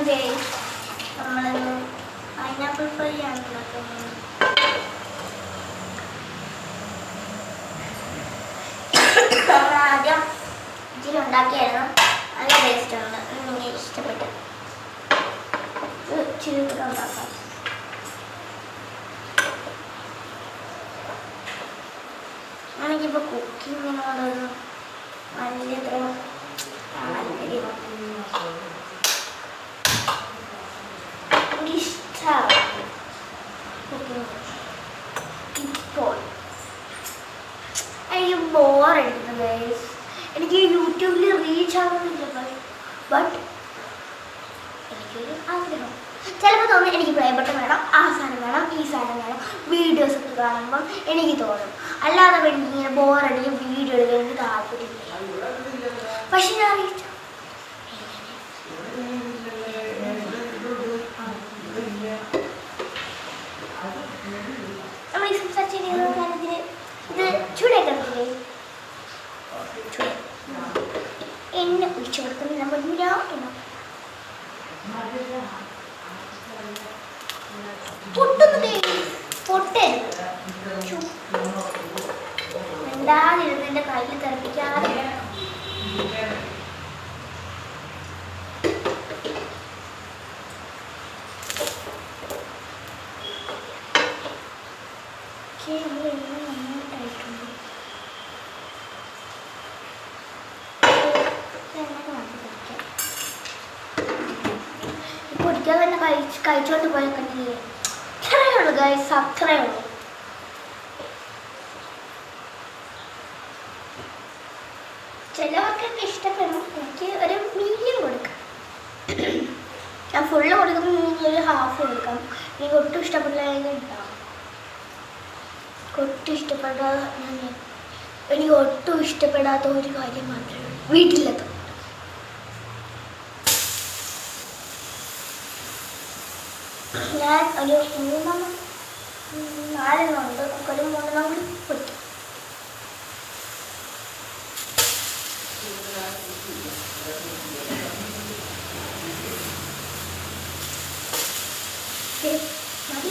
നമ്മൾ pineapple fry ആണ് ഉണ്ടാക്കുന്നത്. നമ്മൾ ആദ്യം ഇച്ചിരി ഉണ്ടാക്കിയായിരുന്നു, നല്ല ടേസ്റ്റാണ്. എനിക്ക് ഇഷ്ടപ്പെട്ടു. ഇച്ചിരി കൂടെ ഉണ്ടാക്കാം. എനിക്കിപ്പോൾ കുക്കിങ്ങിനോടൊരു വലിയ താല്പര്യം ഇഷ്ടമാണ്. ഇപ്പോൾ എനിക്ക് ബോറടിക്കുന്നു ഗൈസ്. എനിക്ക് യൂട്യൂബിൽ റീച്ച് ആവുന്നില്ല. ബട്ട് എനിക്കൊരു ആഗ്രഹം. ചിലപ്പോൾ തോന്നും എനിക്ക് പ്ലേ ബട്ടൺ വേണം, ആ സാധനം വേണം, ഈ സാധനം വേണം. വീഡിയോസൊക്കെ കാണുമ്പം എനിക്ക് തോന്നും. അല്ലാതെ ഇങ്ങനെ ബോറടിക്കും വീഡിയോ എടുക്കാൻ എനിക്ക് താല്പര്യമില്ല. പക്ഷെ ഞാൻ അറിയിച്ചു നമ്മൾ ഈ സംസാരിച്ച കാര്യത്തിന് ഇത് ചൂടാക്കത്തില്ലേ? എന്നെ ഒഴിച്ചു കൊടുക്കുന്ന നമ്മൾ മിണ്ടാതിരുന്ന് എൻ്റെ കയ്യിൽ തെറിപ്പിക്കാതെ പൊടിക്കാൻ തന്നെ കഴിച്ചോണ്ട് പോയ കണ്ടില്ലേ? ഇത്രയേ ഉള്ളൂ ഗൈസ്, അത്രയേ ഉള്ളൂ. ചിലവർക്കൊക്കെ ഇഷ്ടപ്പെടും. എനിക്ക് ഒരു മീഡിയം കൊടുക്കാം. ഞാൻ ഫുള്ള് കൊടുക്കുമ്പോൾ ഒരു ഹാഫ് കൊടുക്കാം. എനിക്ക് ഒട്ടും ഇഷ്ടപ്പെട്ടില്ലെങ്കിൽ ഉണ്ടാവും. എനിക്ക് ഒട്ടും ഇഷ്ടപ്പെടാത്ത ഒരു കാര്യം മാത്രമേ ഉള്ളൂ, വീട്ടിലെത്തും. ഞാൻ ഒരു 4 ഉണ്ട്. ഒരു 3 കൂടി പൊടിക്കും. മതി.